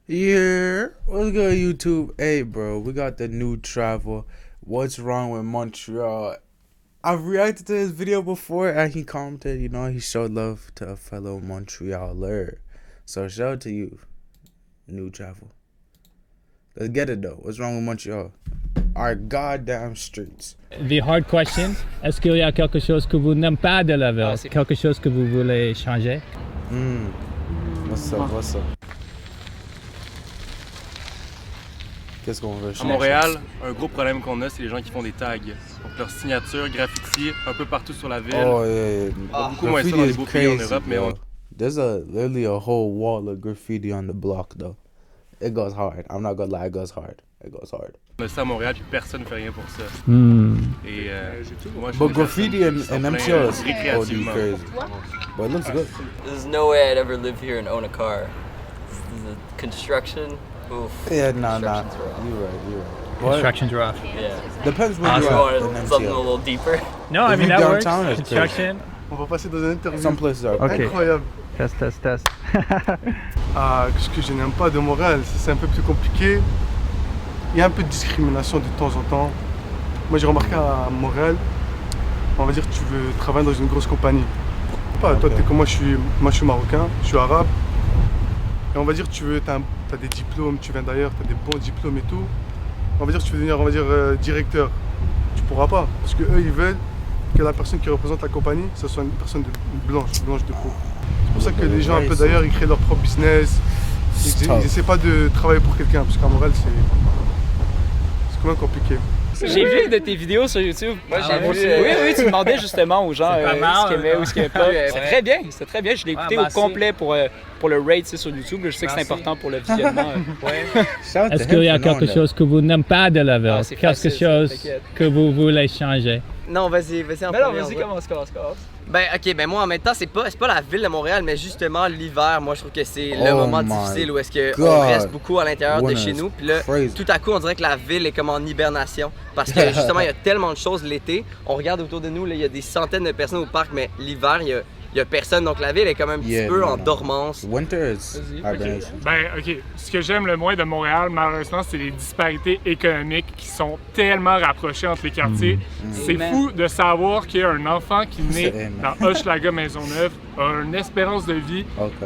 Yeah, what's good, YouTube? Hey, bro, we got the new travel. What's wrong with Montreal? I've reacted to his video before and he commented, he showed love to a fellow Montrealer. So, shout out to you, new travel. Let's get it though. What's wrong with Montreal? Our goddamn streets. The hard question, est-ce qu'il y a quelque chose que vous n'aimez pas de la ville? Quelque chose que vous voulez changer? What's up? Qu'est-ce qu'on veut À changer? Montréal, un gros problème qu'on a, c'est les gens qui font des tags. Donc leur signature, graffiti, un peu partout sur la ville. Oh, yeah. Beaucoup moins ça dans les beaux pays en Europe, mais There's literally a whole wall of graffiti on the block, though. It goes hard. I'm not gonna lie, it goes hard. on a ça à Montréal, puis personne ne fait rien pour ça. Et moi, je But graffiti and them shows, oh, récréativement. crazy. But it looks good. There's no way I'd ever live here and own a car. The construction, oof. Yeah, nah. Construction's rough. You're right. Construction's rough. Yeah. Depends where You you are in wanted something a MTL. little deeper? No, I If mean you that works. downtown, it's Construction. On va passer dans une interview Some places are incroyable. Test. Ce que je n'aime pas de Montréal, c'est un peu plus compliqué. Il y a un peu de discrimination de temps en temps. Moi j'ai remarqué à Montréal, on va dire que tu veux travailler dans une grosse compagnie. Toi t'es comme moi, je suis marocain, je suis arabe. Et on va dire que t'as des diplômes, tu viens d'ailleurs, t'as des bons diplômes et tout. On va dire que tu veux devenir, directeur. Tu pourras pas, parce que eux ils veulent que la personne qui représente la compagnie, ce soit une personne blanche de peau. C'est pour ça que les gens un peu d'ailleurs, ils créent leur propre business. Ils essaient pas de travailler pour quelqu'un, parce qu'à Montréal c'est quand même compliqué. J'ai vu de tes vidéos sur YouTube. Moi, j'ai vu, Oui, tu demandais justement aux gens ce qu'ils aimaient ou ce qu'ils aimaient pas. Ouais. C'était très bien. Je l'ai écouté au complet pour le rate sur YouTube. Je sais que c'est important pour le visionnement. Est-ce qu'il y a quelque chose que vous n'aimez pas de la ville? C'est Quelque facile, chose t'inquiète. que vous voulez changer? Non, vas-y en Mais non, premier, vas-y, on va. commence. Ben moi en même temps, c'est pas la ville de Montréal, mais justement l'hiver, moi je trouve que c'est le Oh moment my difficile où est-ce qu'on God. reste beaucoup à l'intérieur de Winter chez is nous. Puis là, crazy. tout à coup, on dirait que la ville est comme en hibernation. Parce que justement, il y a tellement de choses l'été. On regarde autour de nous, là, il y a des centaines de personnes au parc, mais l'hiver, il y a personne. Donc la ville est quand même un petit peu en dormance. Winter is hibernation. OK. Ce que j'aime le moins de Montréal, malheureusement, c'est les disparités économiques qui sont tellement rapprochées entre les quartiers. C'est fou de savoir qu'il y a un enfant qui naît dans Hochelaga Maisonneuve a une espérance de vie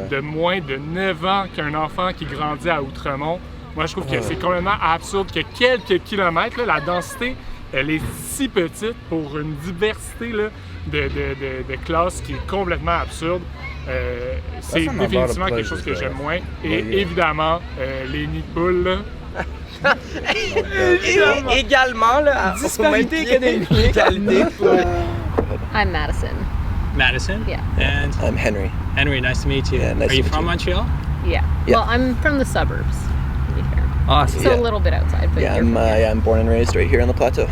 de moins de 9 ans qu'un enfant qui grandit à Outremont. Moi, je trouve que c'est complètement absurde que quelques kilomètres, là, la densité, elle est si petite pour une diversité là, de classes qui est complètement absurde. C'est définitivement quelque chose que j'aime moins. Et évidemment, les nids de poules. Là. Également, là, Disparité économique. Égalité. I'm Madison. Madison? Yeah. And I'm Henry. Henry, nice to meet you. Yeah, nice Are you to meet from you. Montreal? Yeah. Yeah. Well, I'm from the suburbs, to be fair. Awesome. So a little bit outside, but Yeah, you're I'm born and raised right here on the plateau.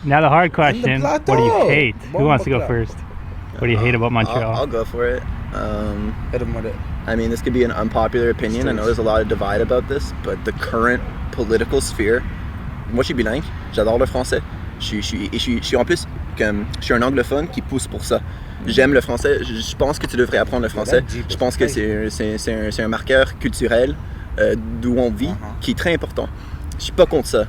Now the hard question, what do you plateau. hate? Who wants to go first? What do you hate about Montreal? I'll go for it. Hit him with it. I mean, this could be an unpopular opinion. I know there's a lot of divide about this, but the current political sphere. Moi, je suis bilingue. J'adore le français. Je suis en plus comme je suis un anglophone qui pousse pour ça. J'aime le français. Je pense que tu devrais apprendre le français. Je pense que c'est un marqueur culturel d'où on vit qui est très important. Je suis pas contre ça.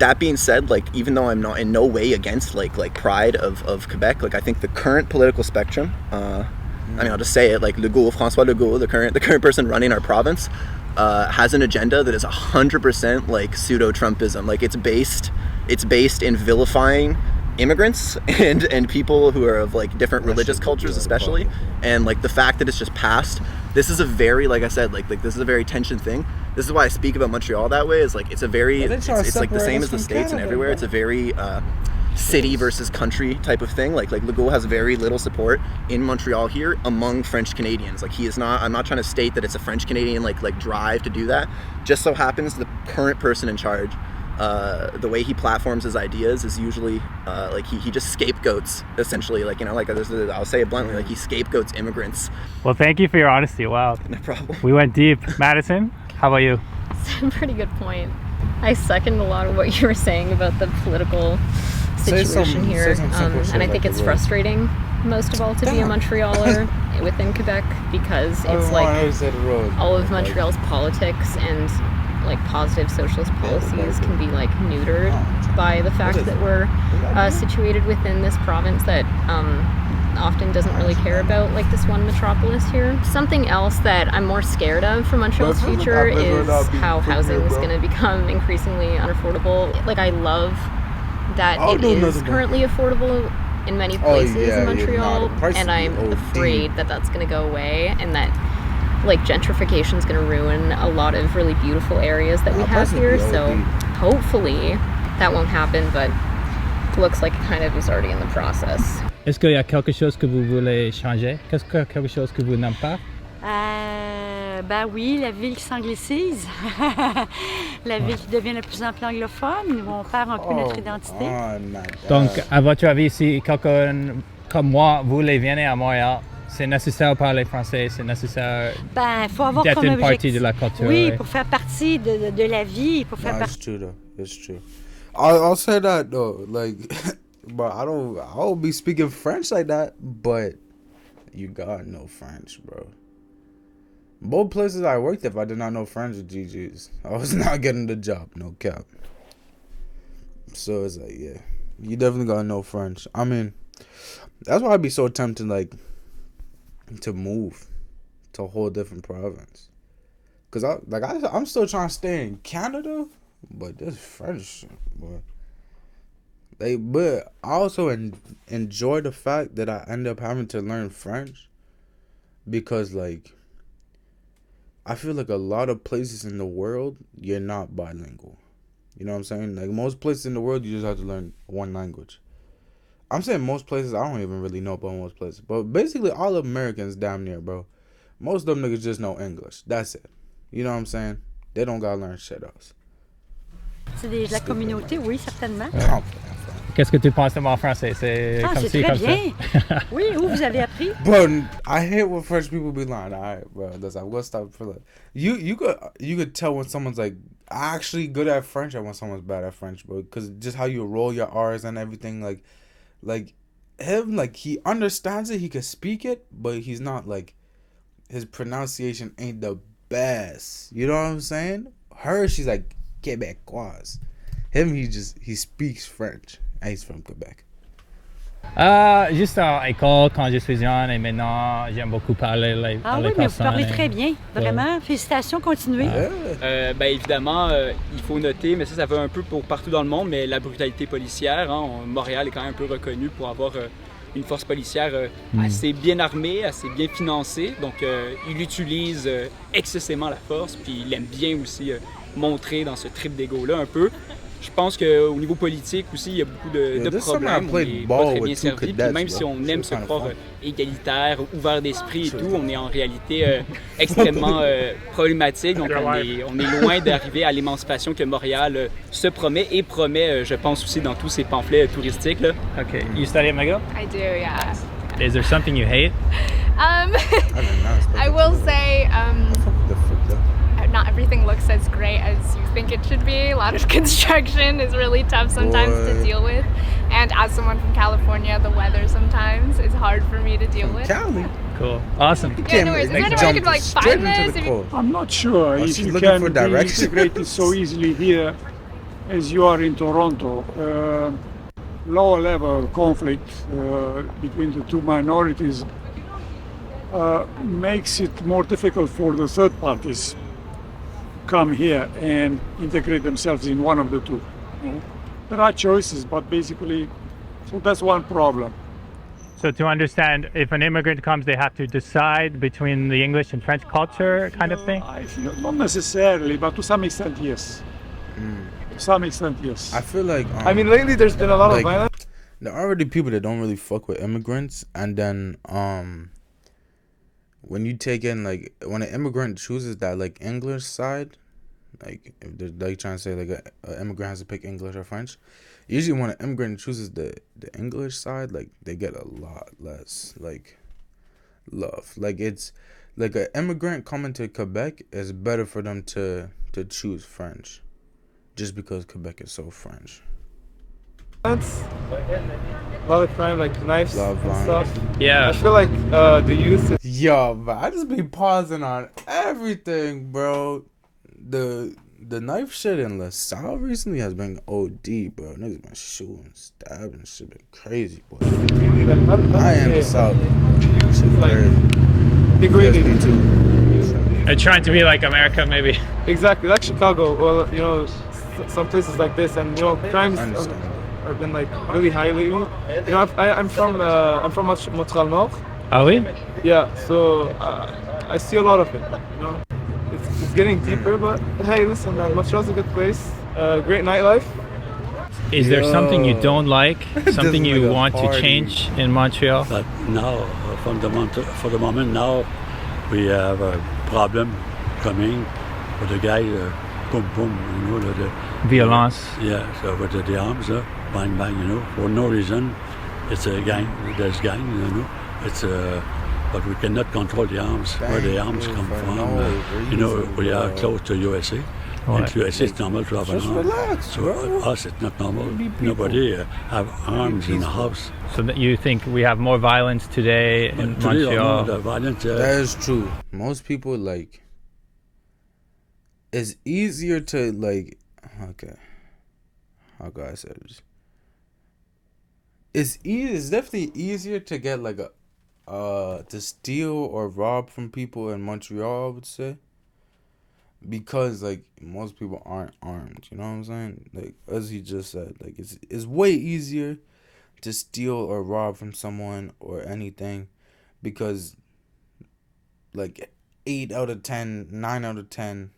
That being said, like even though I'm not in no way against like pride of Quebec, like I think the current political spectrum, I mean I'll just say it, like François Legault, the current person running our province, has an agenda that is 100% like pseudo-Trumpism. Like it's based in vilifying immigrants and people who are of like different religious cultures especially, and like the fact that it's just passed. This is a very, like I said, like this is a very tension thing. This is why I speak about Montreal that way. Is like it's a very it's like the same as the States and everywhere. It's a very city versus country type of thing. Like Legault has very little support in Montreal here among French Canadians. Like he is not. I'm not trying to state that it's a French Canadian like drive to do that. Just so happens the current person in charge. The way he platforms his ideas is usually like he just scapegoats essentially, like like I'll say it bluntly, like he scapegoats immigrants. Well, thank you for your honesty. Wow. No problem. We went deep. Madison, how about you? It's a pretty good point. I second a lot of what you were saying about the political situation here, say some simple shit and I like think the it's road. frustrating most of all to be a Montrealer within Quebec because it's like all of Montreal's politics and like positive socialist policies can be like neutered by the fact that we're situated within this province that often doesn't really care about like this one metropolis here. Something else that I'm more scared of for Montreal's future is how housing is going to become increasingly unaffordable. Like I love that it is currently affordable in many places in Montreal, and I'm afraid that that's going to go away and that like gentrification is going to ruin a lot of really beautiful areas that we have here. So hopefully that won't happen, but looks like it kind of is already in the process. Est-ce qu'il y a quelque chose que vous voulez changer? Qu'est-ce que quelque chose que vous n'aimez pas? Ben oui, la ville qui s'anglicise, la ville qui devient de plus en plus anglophone, où on perd un peu notre identité. Donc, à votre avis, si quelqu'un comme moi voulait venir à Montréal, c'est nécessaire de parler français, c'est nécessaire faut avoir d'être comme une objectif. partie de la culture. Oui, pour faire partie de la vie, pour faire partie. It's true though. It's true. I'll say that though, like, but I don't be speaking French like that. But you gotta know French, bro. Both places I worked, if I did not know French, GG's, I was not getting the job. No cap. So it's like, yeah, you definitely gotta know French. I mean, that's why I'd be so tempted, like, to move to a whole different province. Cause I'm still trying to stay in Canada, but this French shit, boy. But I also enjoy the fact that I end up having to learn French, because like I feel like a lot of places in the world you're not bilingual. You know what I'm saying? Like most places in the world you just have to learn one language. I'm saying most places, I don't even really know about most places, but basically all Americans damn near, bro. Most of them niggas just know English. That's it. You know what I'm saying? They don't gotta learn shit else. C'est de la communauté, oui, certainement. Qu'est-ce que tu penses de mon français? C'est comme c'est ci, très comme bien. ça. Oui, où vous avez appris? But I hate when French people be lying. All right, bro. Listen, I'm gonna stop for that. You could tell when someone's like actually good at French and when someone's bad at French, bro. Because just how you roll your R's and everything, like him, like he understands it, he can speak it, but he's not like his pronunciation ain't the best. You know what I'm saying? Her, she's like Quebecoise. Him, he speaks French. And he's from Quebec. Juste en école, quand je suis jeune, et maintenant, j'aime beaucoup parler les Ah oui, mais vous parlez très bien. Vraiment, félicitations, continuez. Évidemment, il faut noter, mais ça va un peu pour partout dans le monde, mais la brutalité policière. Montréal est quand même un peu reconnu pour avoir une force policière assez bien armée, assez bien financée. Donc, il utilise excessivement la force, puis il aime bien aussi montrer dans ce trip d'ego-là un peu. Je pense qu'au niveau politique aussi, il y a beaucoup de problèmes. On n'est pas très bien servi. Puis même si on aime se croire égalitaire, ouvert d'esprit et tout, on est en réalité extrêmement problématique. Donc on est loin d'arriver à l'émancipation que Montréal se promet et promet, je pense aussi, dans tous ses pamphlets touristiques. Là. Okay. You study at McGill? I do, yeah. Is there something you hate? I will say, not everything looks as great as you think it should be. A lot of construction is really tough sometimes to deal with. And as someone from California, the weather sometimes is hard for me to deal with. Cali? Cool. Awesome. Yeah, no worries. Is there any way I could like find this? I'm not sure if you can be integrated so easily here as you are in Toronto. Lower level conflict between the two minorities makes it more difficult for the third parties come here and integrate themselves in one of the two. There are choices, but basically, so that's one problem. So to understand, if an immigrant comes, they have to decide between the English and French culture kind of thing? I feel not necessarily, but to some extent, yes. To some extent, yes. I feel like... I mean, lately there's been a lot of violence. There are already people that don't really fuck with immigrants, and then when you take in, like, when an immigrant chooses that, like, English side, like, if they're like trying to say, like, an immigrant has to pick English or French, usually when an immigrant chooses the English side, like, they get a lot less, like, love. Like, it's, like, an immigrant coming to Quebec is better for them to choose French, just because Quebec is so French. A lot of crime, like knives and stuff. Yeah. I feel like the youth. Yo, but I just be pausing on everything, bro. The knife shit in LaSalle recently has been OD, bro. Niggas been shooting, stabbing, shit been crazy, boy. I am LaSalle. Shit crazy. Degrading too. And trying to be like America, maybe. Exactly, like Chicago, or you know, some places like this, and you know, crimes have been like really high lately. You know, I'm from Montreal North. Ah oui? Yeah, so I see a lot of it. You know, it's getting deeper, but hey, listen, man, Montreal's a good place. Great nightlife. Is there something you don't like? Something you want to change in Montreal? But now, for the moment, now we have a problem coming with the guy, boom, boom, you know, the violence. Yeah, so with the arms, bang, bang, you know, for no reason. It's a gang. There's gang, you know. It's but we cannot control the arms. Where the arms come from, you know, we are close to USA. In USA, it's normal to have an arm. Relax, so bro. us, it's not normal. Nobody have arms in the house. So that you think we have more violence today in Montreal? The violence, that is true. Most people like. It's easier to like. Okay. How can I say this? It's definitely easier to get like to steal or rob from people in Montreal, I would say. Because like most people aren't armed, you know what I'm saying? Like as he just said, like it's way easier to steal or rob from someone or anything, because like 8 out of 10, 9 out of 10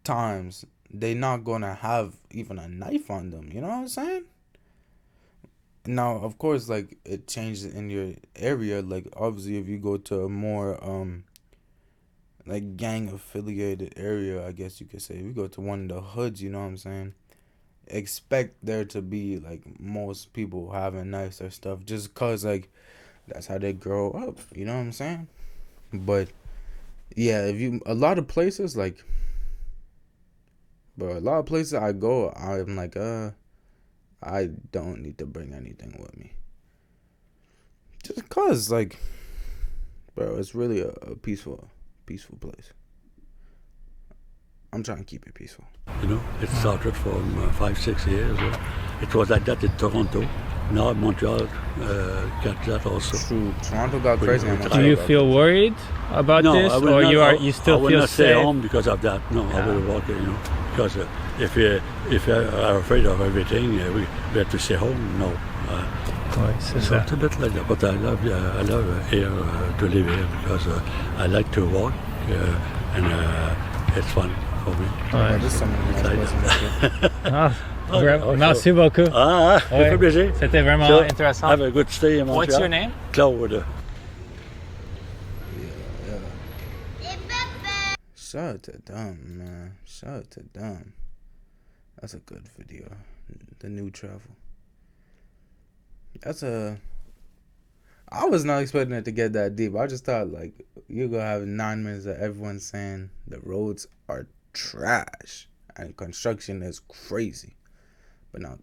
times they not gonna have even a knife on them, you know what I'm saying? Now of course like it changes in your area, like obviously if you go to a more like gang affiliated area, I guess you could say, if you go to one of the hoods, you know what I'm saying, expect there to be like most people having knives or stuff, just cause like that's how they grow up, you know what I'm saying? But yeah, if you a lot of places like, bro, a lot of places I go, I'm like I don't need to bring anything with me, just cause like, bro, it's really a peaceful place. I'm trying to keep it peaceful. You know, it started from 5-6 years. It was like that in Toronto. Now Montreal got that also. True, Toronto got crazy. Do you feel worried about this, or you still feel safe? I will not stay home because of that. No, I will walk. You know, because if you are afraid of everything, we have to stay home. No. It's a bit like that, but I love here to live here because I like to walk and it's fun for me. Merci beaucoup. Ça fait plaisir. C'était vraiment intéressant. Have a good stay in Montreal. What's your name? Claude. Shout out to them, man. Shout out to them. That's a good video. The new travel. I was not expecting it to get that deep. I just thought like you're gonna have 9 minutes of everyone saying the roads are trash and construction is crazy, but not good.